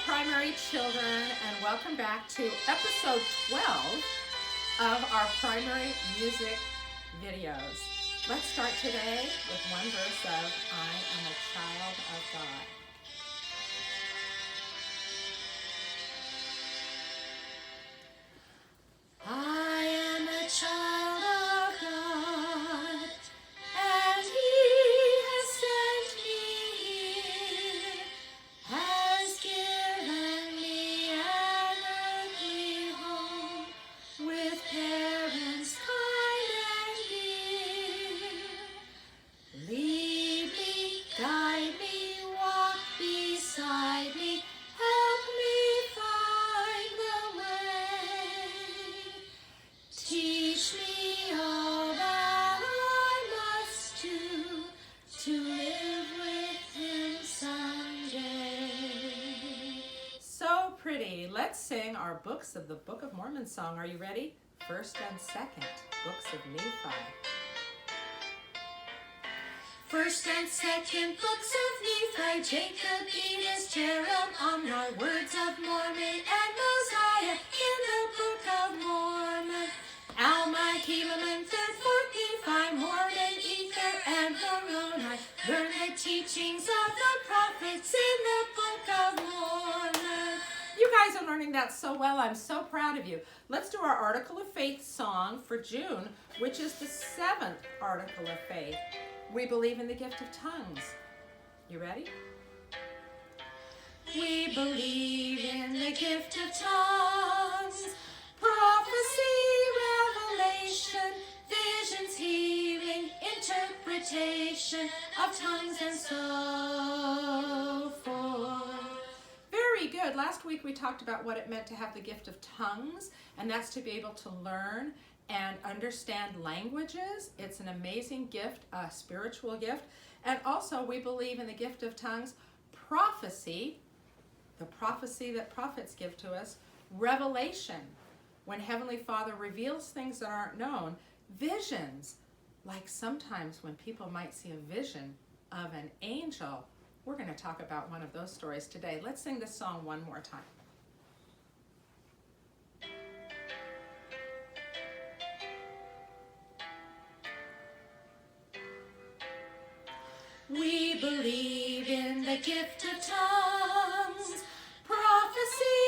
primary children, and welcome back to episode 12 of our primary music videos. Let's start today with one verse of I Am a Child of God. I am a child of God, and He has sent me here, has given me an earthly home, with parents kind and dear. Lead me, guide me, walk beside me, help me find the way. Teach me all that I must do to live with Him someday. So pretty. Let's sing our books of the Book of Mormon song. Are you ready? First and second, books of Nephi. First and second books of Nephi, Jacob, Enos, Jerem, Alma, words of Mormon, and Mosiah in the Book of Mormon. Alma, Helaman, third, fourth, Nephi, Mormon, Ether, and Moroni. Learn the teachings of the prophets in the Book of Mormon. You guys are learning that so well. I'm so proud of you. Let's do our Article of Faith song for June, which is the 7th Article of Faith. We believe in the gift of tongues. You ready? We believe in the gift of tongues, prophecy, revelation, visions, healing, interpretation of tongues, and so forth. Very good. Last week we talked about what it meant to have the gift of tongues, and that's to be able to learn and understand languages. It's an amazing gift, a spiritual gift. And also we believe in the gift of tongues, prophecy, the prophecy that prophets give to us, revelation, when Heavenly Father reveals things that aren't known, visions, like sometimes when people might see a vision of an angel. We're going to talk about one of those stories today. Let's sing this song one more time. We believe in the gift of tongues, prophecy,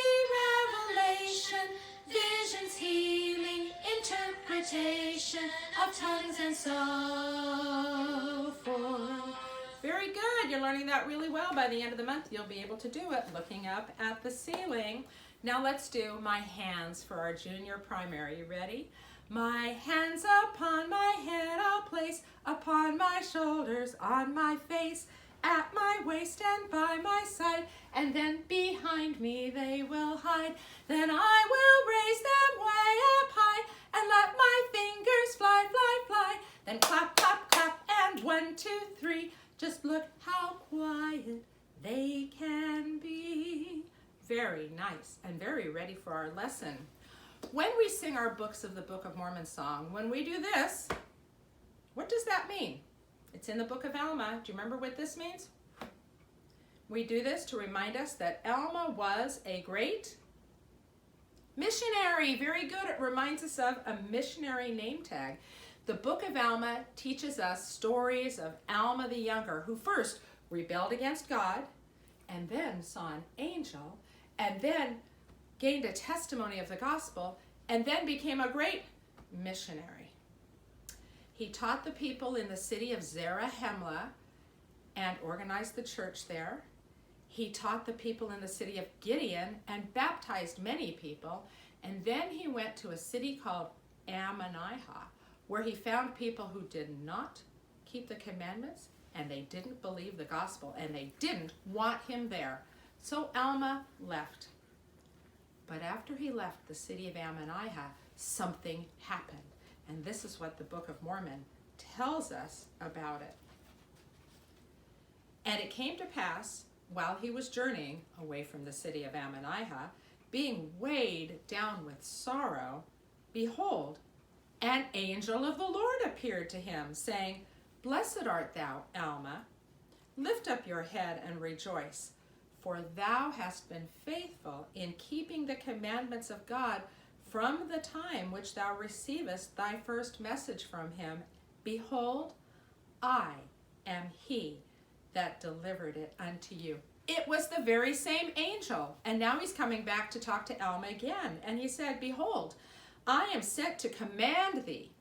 revelation, visions, healing, interpretation of tongues, and so forth. Very good. You're learning that really well. By the end of the month, you'll be able to do it looking up at the ceiling. Now let's do my hands for our junior primary. You ready? My hands upon my head I'll place, upon my shoulders, on my face, at my waist and by my side, and then behind me they will hide. Then I will raise them way up high, and let my fingers fly, fly, fly. Then clap, clap, clap, and 1, 2, 3. Just look how quiet they can be. Very nice and very ready for our lesson. When we sing our books of the Book of Mormon song, when we do this, what does that mean? It's in the Book of Alma. Do you remember what this means? We do this to remind us that Alma was a great missionary. Very good. It reminds us of a missionary name tag. The Book of Alma teaches us stories of Alma the Younger, who first rebelled against God, and then saw an angel, and then gained a testimony of the gospel, and then became a great missionary. He taught the people in the city of Zarahemla and organized the church there. He taught the people in the city of Gideon and baptized many people. And then he went to a city called Ammonihah, where he found people who did not keep the commandments, and they didn't believe the gospel, and they didn't want him there. So Alma left. But after he left the city of Ammonihah, something happened. And this is what the Book of Mormon tells us about it. And it came to pass, while he was journeying away from the city of Ammonihah, being weighed down with sorrow, behold, an angel of the Lord appeared to him, saying, Blessed art thou, Alma. Lift up your head and rejoice, For thou hast been faithful in keeping the commandments of God from the time which thou receivest thy first message from him. Behold, I am he that delivered it unto you. It was the very same angel. And now he's coming back to talk to Alma again. And he said, behold, I am sent to command thee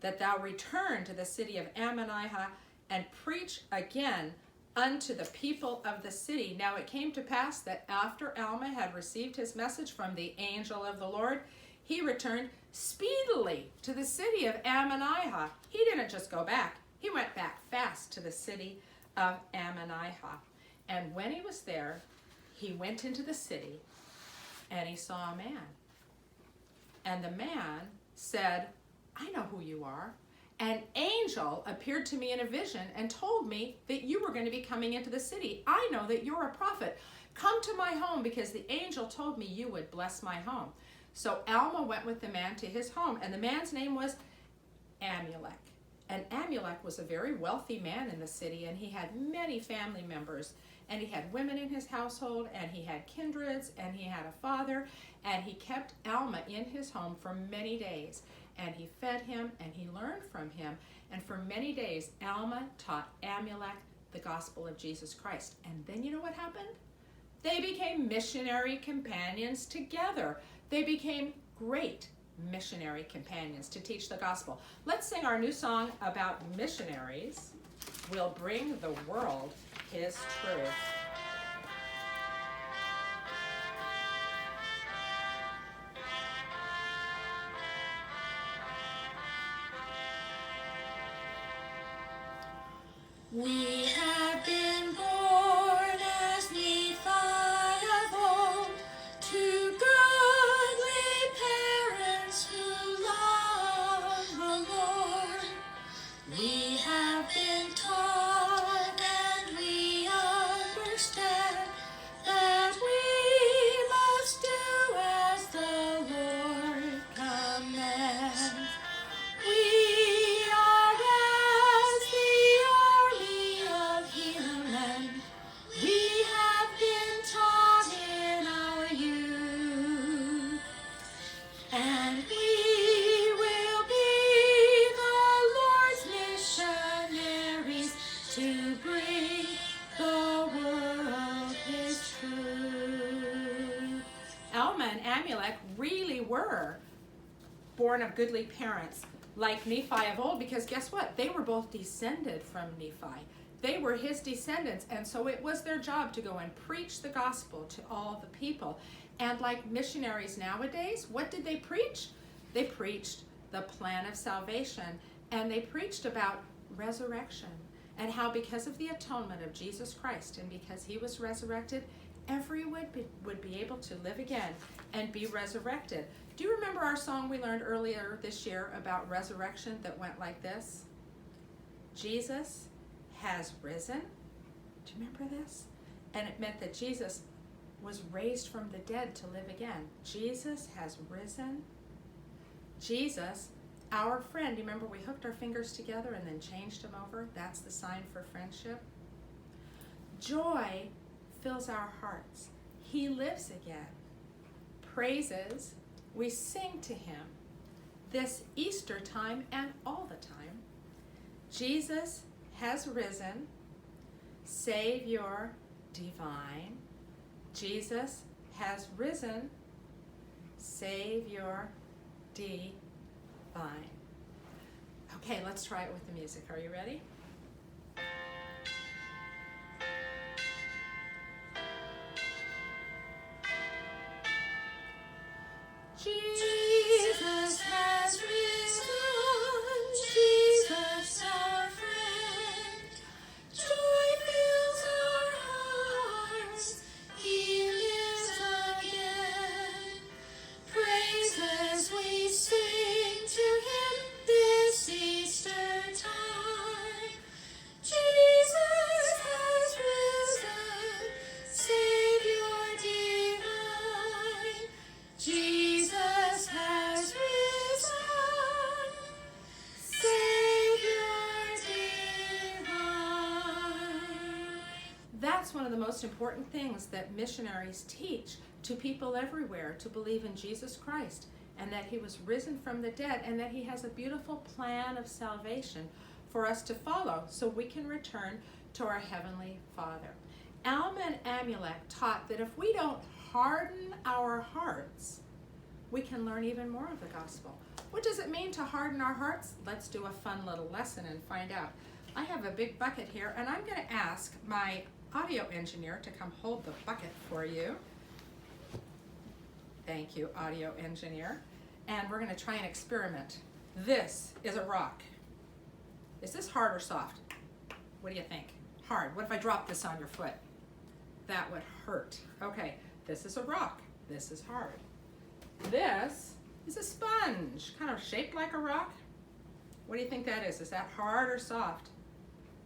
that thou return to the city of Ammonihah and preach again unto the people of the city. Now it came to pass that after Alma had received his message from the angel of the Lord, he returned speedily to the city of Ammonihah. He didn't just go back. He went back fast to the city of Ammonihah. And when he was there, he went into the city and he saw a man. And the man said, I know who you are. An angel appeared to me in a vision and told me that you were going to be coming into the city. I know that you're a prophet. Come to my home because the angel told me you would bless my home. So Alma went with the man to his home, and the man's name was Amulek. And Amulek was a very wealthy man in the city, and he had many family members. And he had women in his household, and he had kindreds, and he had a father, and he kept Alma in his home for many days. And he fed him, and he learned from him. And for many days, Alma taught Amulek the gospel of Jesus Christ. And then you know what happened? They became missionary companions together. They became great missionary companions to teach the gospel. Let's sing our new song about missionaries. We'll bring the world his truth. We have been born as Nephi of old, to godly parents who love the Lord. We have been taught and we understand that we must do as the Lord commands. We are as the army of human. We have been taught in our youth, and we will be the Lord's missionaries to bring the world his truth. Alma and Amulek really were born of goodly parents like Nephi of old, because guess what? They were both descended from Nephi. They were his descendants, and so it was their job to go and preach the gospel to all the people. And like missionaries nowadays, what did they preach? They preached the plan of salvation, and they preached about resurrection and how because of the atonement of Jesus Christ and because he was resurrected, everyone would be able to live again and be resurrected. Do you remember our song we learned earlier this year about resurrection that went like this? Jesus has risen. Do you remember this? And it meant that Jesus was raised from the dead to live again. Jesus has risen. Jesus, our friend, you remember we hooked our fingers together and then changed them over? That's the sign for friendship. Joy fills our hearts. He lives again. Praises, we sing to him this Easter time and all the time. Jesus has risen, Savior divine. Jesus has risen, Savior divine. Okay, let's try it with the music. Are you ready? Jesus has risen, Jesus our friend. Joy fills our hearts, he lives again. Praises we sing to him this Easter time. That's one of the most important things that missionaries teach to people everywhere, to believe in Jesus Christ and that he was risen from the dead and that he has a beautiful plan of salvation for us to follow so we can return to our Heavenly Father. Alma and Amulek taught that if we don't harden our hearts, we can learn even more of the gospel. What does it mean to harden our hearts? Let's do a fun little lesson and find out. I have a big bucket here, and I'm going to ask my audio engineer to come hold the bucket for you. Thank you, audio engineer. And we're going to try an experiment. This is a rock. Is this hard or soft? What do you think? Hard. What if I drop this on your foot? That would hurt. Okay, this is a rock. This is hard. This is a sponge, kind of shaped like a rock. What do you think that is? Is that hard or soft?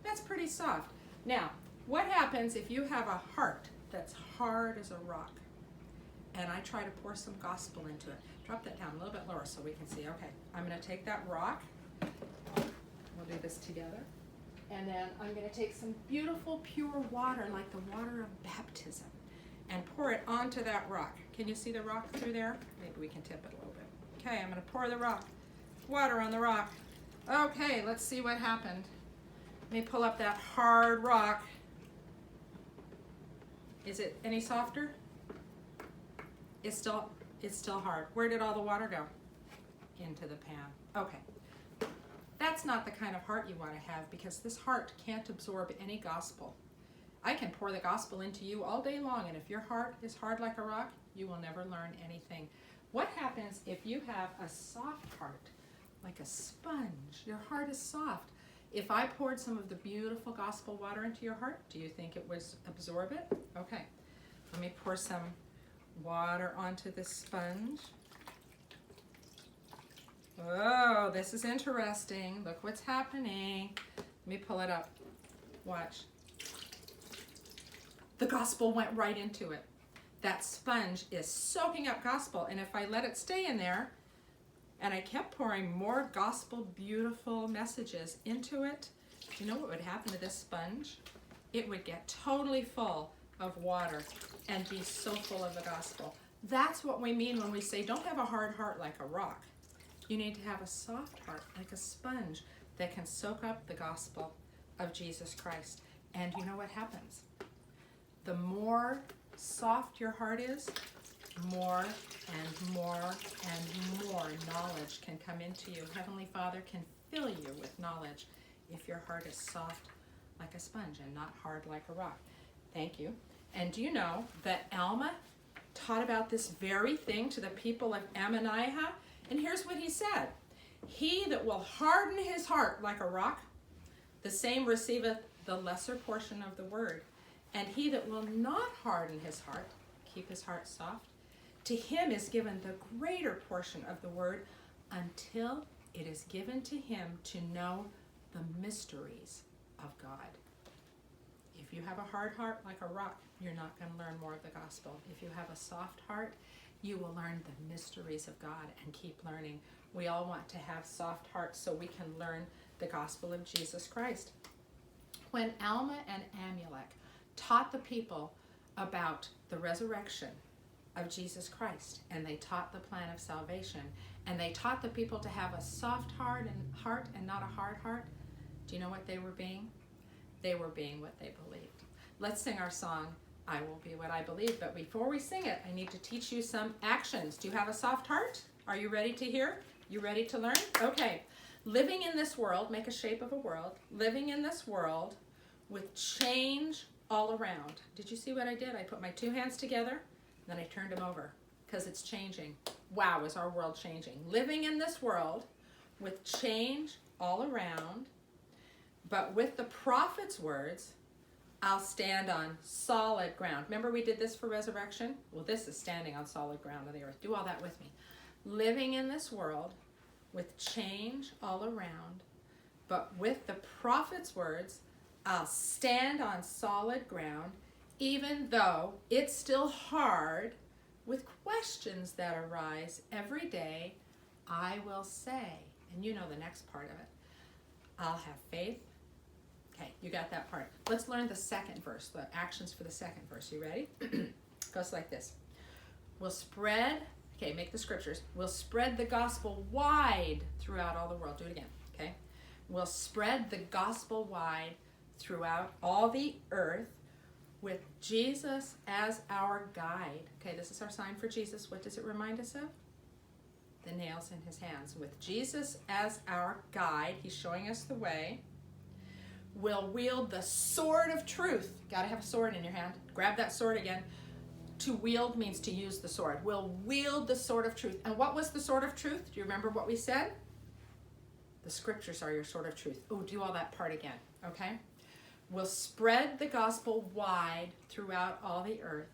That's pretty soft. Now, what happens if you have a heart that's hard as a rock? And I try to pour some gospel into it. Drop that down a little bit lower so we can see. Okay, I'm going to take that rock. We'll do this together. And then I'm going to take some beautiful pure water, like the water of baptism, and pour it onto that rock. Can you see the rock through there? Maybe we can tip it a little bit. Okay, I'm going to pour the water on the rock. Okay, let's see what happened. Let me pull up that hard rock. Is it any softer? It's still hard. Where did all the water go? Into the pan. Okay. That's not the kind of heart you want to have, because this heart can't absorb any gospel. I can pour the gospel into you all day long, and if your heart is hard like a rock, you will never learn anything. What happens if you have a soft heart, like a sponge? Your heart is soft. If I poured some of the beautiful gospel water into your heart, do you think it would absorb it? Okay, let me pour some water onto this sponge. Oh, this is interesting. Look what's happening. Let me pull it up. Watch. The gospel went right into it. That sponge is soaking up gospel, and if I let it stay in there, and I kept pouring more gospel beautiful messages into it, you know what would happen to this sponge? It would get totally full of water and be so full of the gospel. That's what we mean when we say don't have a hard heart like a rock. You need to have a soft heart like a sponge that can soak up the gospel of Jesus Christ. And you know what happens? The more soft your heart is, more and more and more knowledge can come into you. Heavenly Father can fill you with knowledge if your heart is soft like a sponge and not hard like a rock. Thank you. And do you know that Alma taught about this very thing to the people of Ammonihah? And here's what he said. He that will harden his heart like a rock, the same receiveth the lesser portion of the word. And he that will not harden his heart, keep his heart soft, to him is given the greater portion of the word, until it is given to him to know the mysteries of God. If you have a hard heart like a rock, you're not going to learn more of the gospel. If you have a soft heart, you will learn the mysteries of God and keep learning. We all want to have soft hearts so we can learn the gospel of Jesus Christ. When Alma and Amulek taught the people about the resurrection of Jesus Christ, and they taught the plan of salvation, and they taught the people to have a soft heart and not a hard heart, do you know what they were being? They were being what they believed. Let's sing our song, I Will Be What I Believe. But before we sing it, I need to teach you some actions. Do you have a soft heart? Are you ready to hear? You ready to learn? Okay. Living in this world, make a shape of a world. Living in this world with change all around. Did you see what I did? I put my two hands together, then I turned them over because it's changing. Wow, is our world changing. Living in this world with change all around, but with the prophet's words, I'll stand on solid ground. Remember we did this for resurrection? Well, this is standing on solid ground of the earth. Do all that with me. Living in this world with change all around, but with the prophet's words, I'll stand on solid ground, even though it's still hard with questions that arise every day. I will say, and you know the next part of it, I'll have faith, Okay, you got that part. Let's learn the second verse, the actions for the second verse. You ready? Goes like this. We'll spread, okay, make the scriptures. We'll spread the gospel wide throughout all the world. Do it again, okay? We'll spread the gospel wide throughout all the earth with Jesus as our guide. Okay, this is our sign for Jesus. What does it remind us of? The nails in his hands. With Jesus as our guide, he's showing us the way. We'll wield the sword of truth. Got to have a sword in your hand. Grab that sword again. To wield means to use the sword. We'll wield the sword of truth. And what was the sword of truth? Do you remember what we said? The scriptures are your sword of truth. Oh, do all that part again, okay? We'll spread the gospel wide throughout all the earth.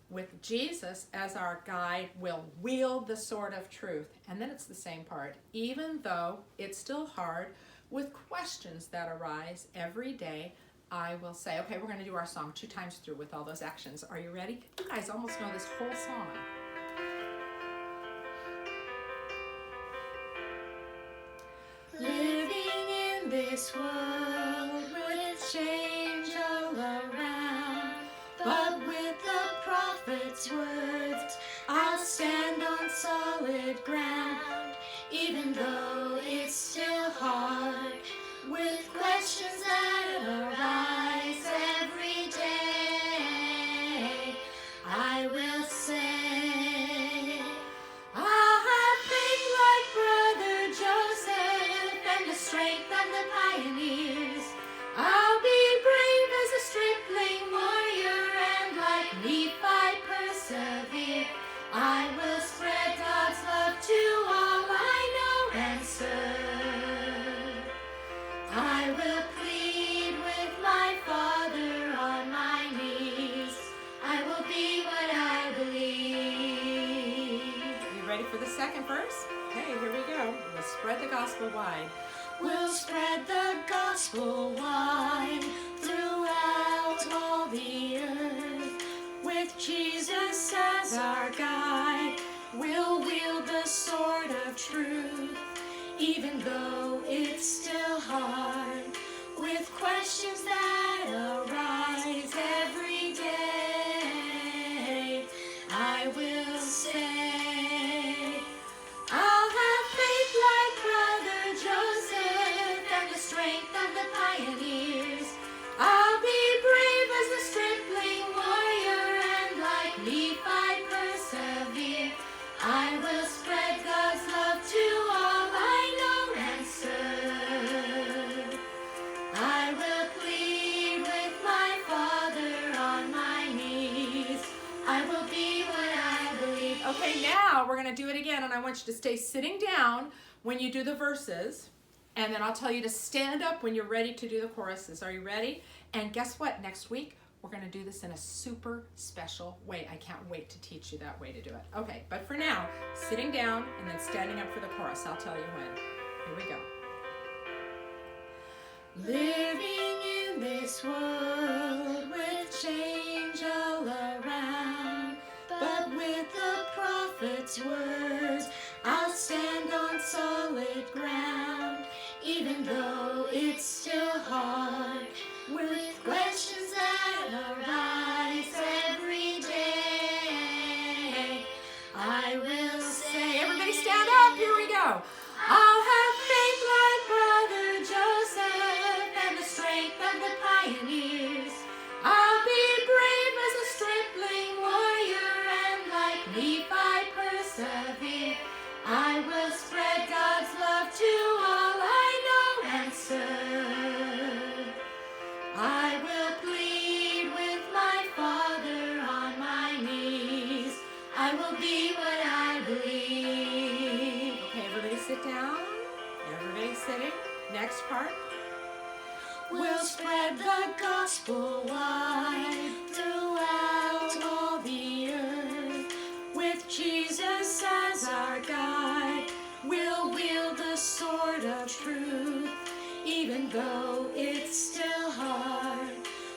With Jesus as our guide, we'll wield the sword of truth. And then it's the same part. Even though it's still hard, with questions that arise every day, I will say, okay, we're going to do our song 2 times through with all those actions. Are you ready? You guys almost know this whole song. Living in this world with change all around, but with the prophet's words, I'll stand on solid ground. Even though it's still hard, with questions that arise every day, I will say, I'll have faith like Brother Joseph and the strength of the pioneers. I'll be brave as a stripling warrior and like Nephi persevere. I will spread God's love to all I know and serve. I will plead with my Father on my knees. I will be what I believe. You ready for the second verse? Okay, here we go. We'll spread the gospel wide. We'll spread the gospel wide throughout all the earth. With Jesus as our guide, we'll wield the sword of truth. Even though it's still hard, with questions that arise every day, I will say, I'll have faith like Brother Joseph and the strength of the pioneers. I'll be brave as a stripling warrior and like Nephi persevere. I will spread God's love to all I know and serve. I will plead with my Father on my knees. I will be what I believe. Okay, now we're going to do it again, and I want you to stay sitting down when you do the verses, and then I'll tell you to stand up when you're ready to do the choruses. Are you ready? And guess what? Next week, we're going to do this in a super special way. I can't wait to teach you that way to do it. Okay, but for now, sitting down and then standing up for the chorus. I'll tell you when. Here we go. Living in this world with change all around, but with the prophet's words, I'll stand on solid ground. Even though it's still hard, with questions that arise every day, I will say, Everybody stand up. Here we go. I'll have faith like Brother Joseph and the strength of the pioneers. I'll be brave as a stripling warrior and like Nephi persevere. I will spread God's love to all I know and serve. I will plead with my Father on my knees. I will be what I believe. Okay, everybody sit down. Everybody sitting. Next part. We'll spread the gospel wide throughout all the earth. With Jesus as our guide, we'll wield the sword of truth. Even though it's still hard,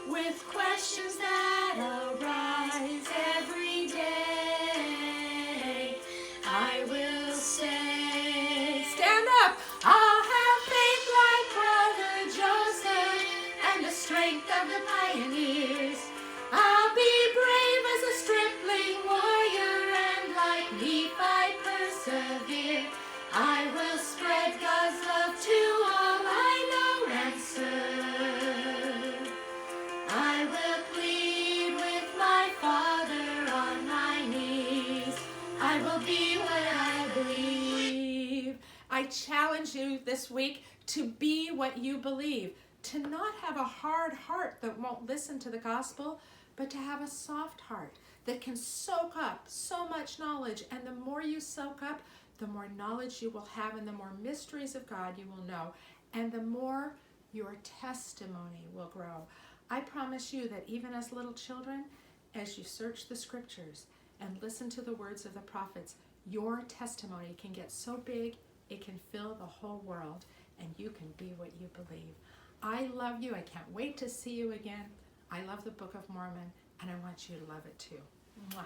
with questions that arise every day, I will say, Stand up. I'll have faith like Brother Joseph and I challenge you this week to be what you believe, to not have a hard heart that won't listen to the gospel, but to have a soft heart that can soak up so much knowledge. And the more you soak up, the more knowledge you will have, and the more mysteries of God you will know, and the more your testimony will grow. I promise you that even as little children, as you search the scriptures and listen to the words of the prophets, your testimony can get so big it can fill the whole world, and you can be what you believe. I love you. I can't wait to see you again. I love the Book of Mormon, and I want you to love it too. Mwah.